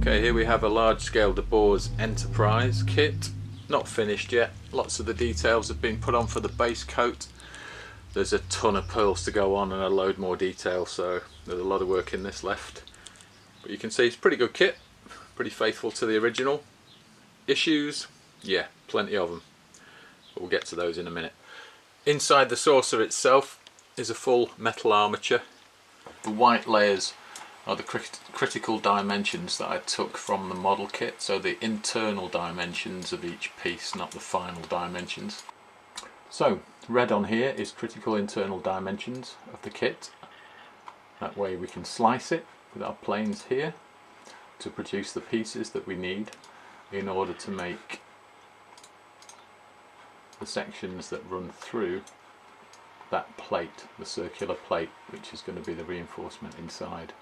Okay, here we have a large-scale De-Boers Enterprise kit, not finished yet. Lots of the details have been put on for the base coat. There's a ton of pearls to go on and a load more detail, so there's a lot of work in this left. But you can see it's a pretty good kit, pretty faithful to the original. Issues? Yeah, plenty of them. But we'll get to those in a minute. Inside the saucer itself is a full metal armature. The white layers are the critical dimensions that I took from the model kit, so the internal dimensions of each piece, not the final dimensions. So red on here is critical internal dimensions of the kit. That way we can slice it with our planes here to produce the pieces that we need in order to make the sections that run through that plate, the circular plate, which is going to be the reinforcement inside.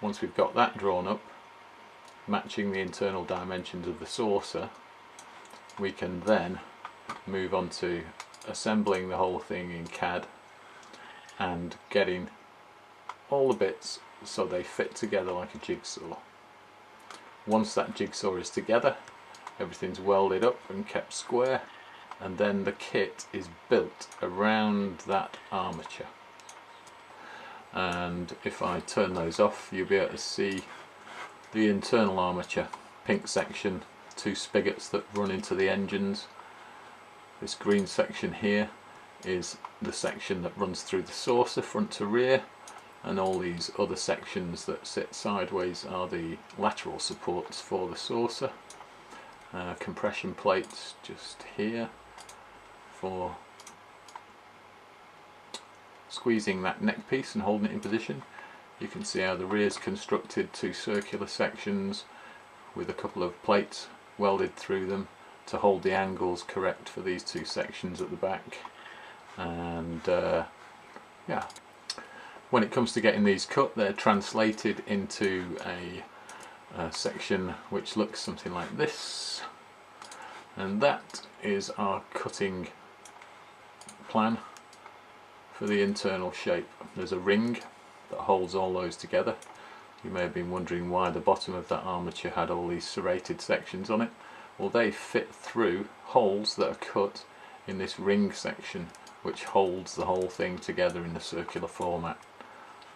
Once we've got that drawn up, matching the internal dimensions of the saucer, we can then move on to assembling the whole thing in CAD and getting all the bits so they fit together like a jigsaw. Once that jigsaw is together, everything's welded up and kept square, and then the kit is built around that armature. And if I turn those off, you'll be able to see the internal armature, pink section, two spigots that run into the engines. This green section here is the section that runs through the saucer front to rear, and all these other sections that sit sideways are the lateral supports for the saucer. Compression plates just here for squeezing that neck piece and holding it in position. You can see how the rear is constructed, two circular sections with a couple of plates welded through them to hold the angles correct for these two sections at the back. And yeah, when it comes to getting these cut, they're translated into a section which looks something like this, and that is our cutting plan for the internal shape. There's a ring that holds all those together. You may have been wondering why the bottom of that armature had all these serrated sections on it. Well, they fit through holes that are cut in this ring section, which holds the whole thing together in a circular format.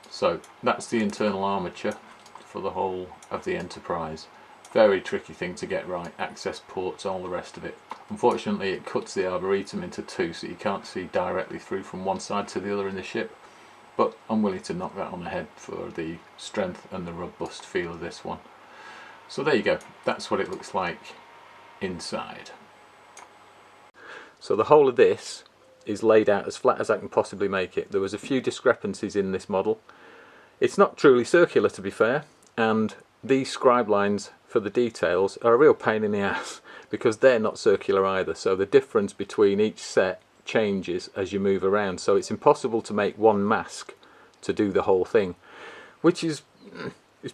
So that's the internal armature for the whole of the Enterprise. Very tricky thing to get right, access ports, all the rest of it. Unfortunately, it cuts the arboretum into two, so you can't see directly through from one side to the other in the ship, but I'm willing to knock that on the head for the strength and the robust feel of this one. So there you go, that's what it looks like inside. So the whole of this is laid out as flat as I can possibly make it. There was a few discrepancies in this model. It's not truly circular, to be fair, and these scribe lines for the details are a real pain in the ass because they're not circular either, so the difference between each set changes as you move around, so it's impossible to make one mask to do the whole thing, which is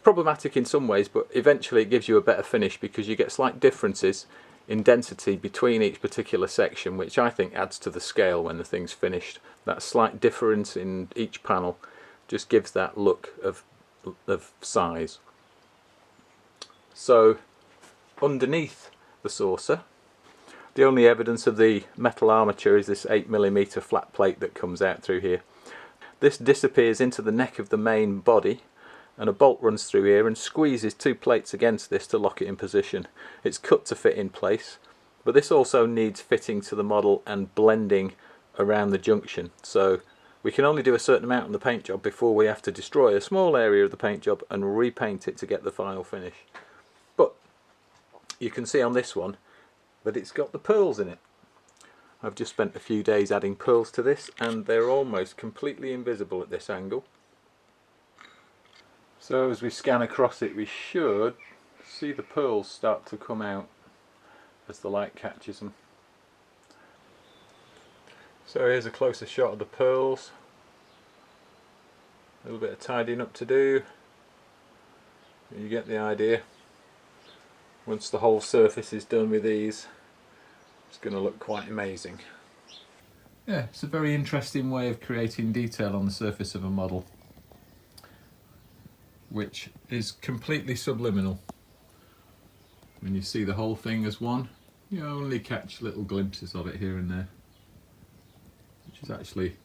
problematic in some ways, but eventually it gives you a better finish because you get slight differences in density between each particular section, which I think adds to the scale when the thing's finished. That slight difference in each panel just gives that look of size. So underneath the saucer, the only evidence of the metal armature is this 8mm flat plate that comes out through here. This disappears into the neck of the main body, and a bolt runs through here and squeezes two plates against this to lock it in position. It's cut to fit in place, but this also needs fitting to the model and blending around the junction, so we can only do a certain amount on the paint job before we have to destroy a small area of the paint job and repaint it to get the final finish. But you can see on this one that it's got the pearls in it. I've just spent a few days adding pearls to this, and they're almost completely invisible at this angle. So as we scan across it, we should see the pearls start to come out as the light catches them. So here's a closer shot of the pearls. A little bit of tidying up to do. You get the idea. Once the whole surface is done with these, it's going to look quite amazing. Yeah, it's a very interesting way of creating detail on the surface of a model. which is completely subliminal. When you see the whole thing as one, you only catch little glimpses of it here and there, which is actually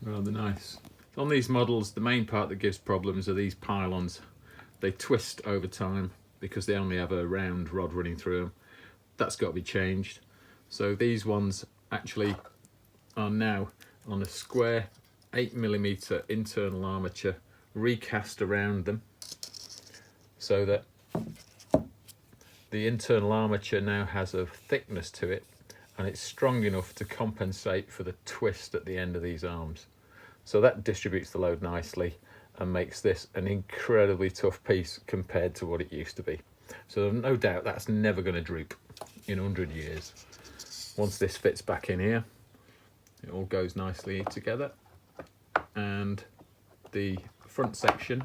rather nice. On these models, the main part that gives problems are these pylons. They twist over time because they only have a round rod running through them. That's got to be changed. So these ones actually are now on a square 8mm internal armature recast around them, so that the internal armature now has a thickness to it and it's strong enough to compensate for the twist at the end of these arms. So that distributes the load nicely and makes this an incredibly tough piece compared to what it used to be. So no doubt that's never going to droop in 100 years. Once this fits back in here, it all goes nicely together, and the front section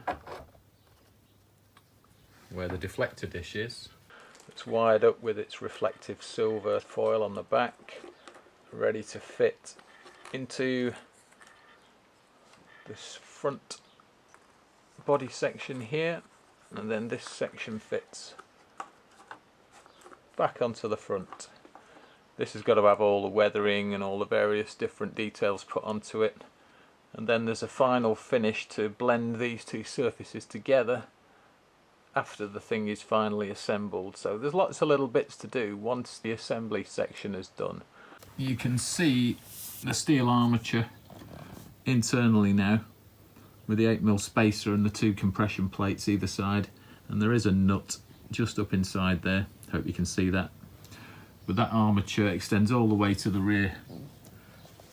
where the deflector dish is, it's wired up with its reflective silver foil on the back, ready to fit into this front body section here, and then this section fits back onto the front. This has got to have all the weathering and all the various different details put onto it, and then there's a final finish to blend these two surfaces together after the thing is finally assembled. So there's lots of little bits to do once the assembly section is done. You can see the steel armature internally now with the 8mm spacer and the two compression plates either side, and there is a nut just up inside there. Hope you can see that. But that armature extends all the way to the rear,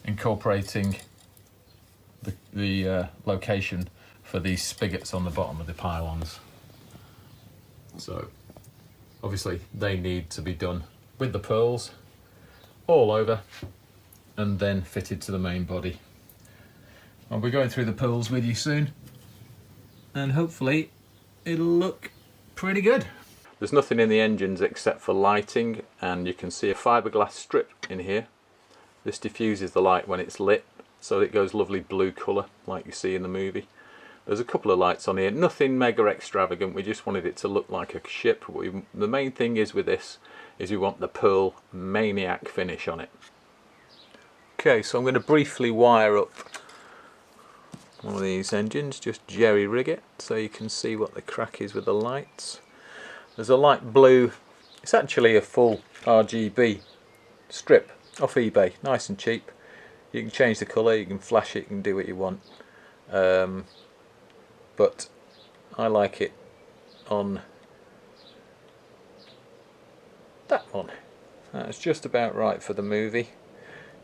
incorporating the location for these spigots on the bottom of the pylons. So obviously they need to be done with the pearls all over and then fitted to the main body. I'll be going through the pearls with you soon, and hopefully it'll look pretty good. There's nothing in the engines except for lighting, and you can see a fiberglass strip in here. This diffuses the light when it's lit, so it goes lovely blue colour like you see in the movie. There's a couple of lights on here, nothing mega extravagant, we just wanted it to look like a ship. The main thing is with this is we want the pearl maniac finish on it. Okay, so I'm going to briefly wire up one of these engines, just jerry rig it so you can see what the crack is with the lights. There's a light blue, it's actually a full RGB strip off eBay, nice and cheap. You can change the colour, you can flash it, you can do what you want. But I like it on that one. That's just about right for the movie.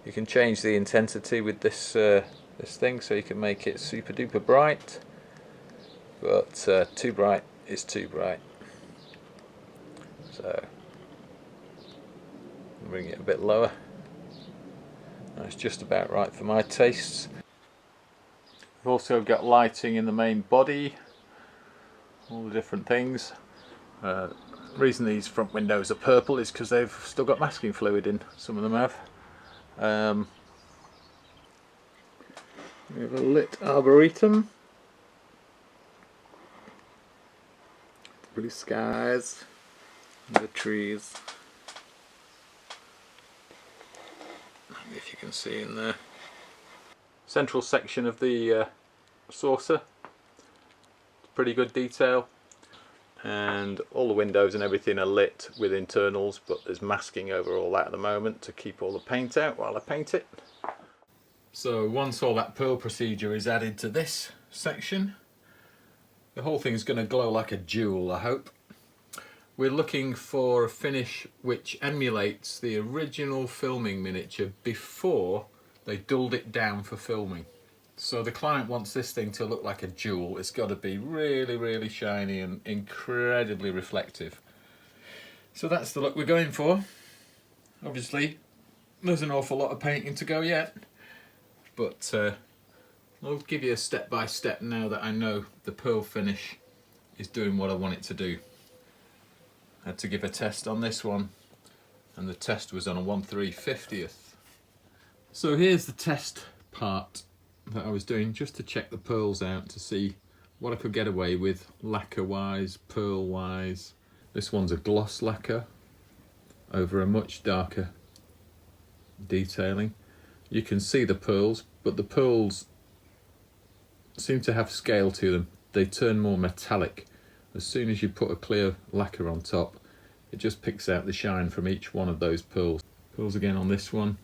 You can change the intensity with this this thing, so you can make it super duper bright, but too bright is too bright. So bring it a bit lower. That's just about right for my tastes. We've also got lighting in the main body, all the different things. The reason these front windows are purple is because they've still got masking fluid in, some of them have. We have a lit arboretum, blue skies, and the trees. If you can see in there. Central section of the saucer, pretty good detail, and all the windows and everything are lit with internals, but there's masking over all that at the moment to keep all the paint out while I paint it. So once all that pearl procedure is added to this section, the whole thing is going to glow like a jewel, I hope. We're looking for a finish which emulates the original filming miniature before they dulled it down for filming. So the client wants this thing to look like a jewel. It's got to be really, really shiny and incredibly reflective. So that's the look we're going for. Obviously, there's an awful lot of painting to go yet, but I'll give you a step by step now that I know the pearl finish is doing what I want it to do. I had to give a test on this one, and the test was on a 1/350th. So here's the test part that I was doing just to check the pearls out to see what I could get away with lacquer wise, pearl wise. This one's a gloss lacquer over a much darker detailing. You can see the pearls, but the pearls seem to have scale to them. They turn more metallic. As soon as you put a clear lacquer on top, it just picks out the shine from each one of those pearls. Pearls again on this one.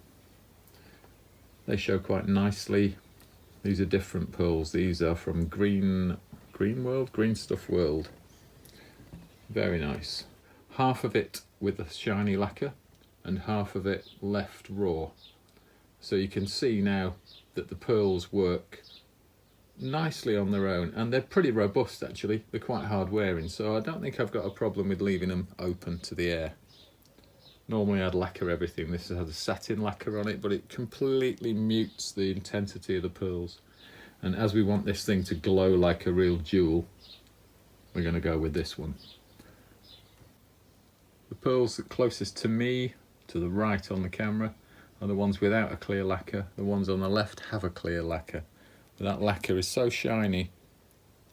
They show quite nicely. These are different pearls. These are from Green Stuff World. Very nice. Half of it with a shiny lacquer and half of it left raw. So you can see now that the pearls work nicely on their own, and they're pretty robust actually. They're quite hard wearing, so I don't think I've got a problem with leaving them open to the air. Normally I'd lacquer everything. This has a satin lacquer on it, but it completely mutes the intensity of the pearls. And as we want this thing to glow like a real jewel, we're going to go with this one. The pearls closest to me, to the right on the camera, are the ones without a clear lacquer. The ones on the left have a clear lacquer. But that lacquer is so shiny,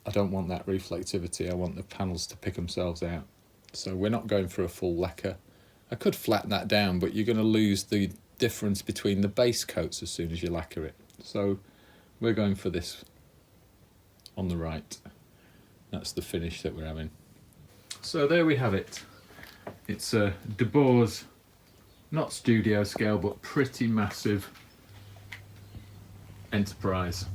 I don't want that reflectivity. I want the panels to pick themselves out. So we're not going for a full lacquer. I could flatten that down, but you're going to lose the difference between the base coats as soon as you lacquer it. So we're going for this on the right. That's the finish that we're having. So there we have it. It's a De-Boers, not studio scale, but pretty massive enterprise.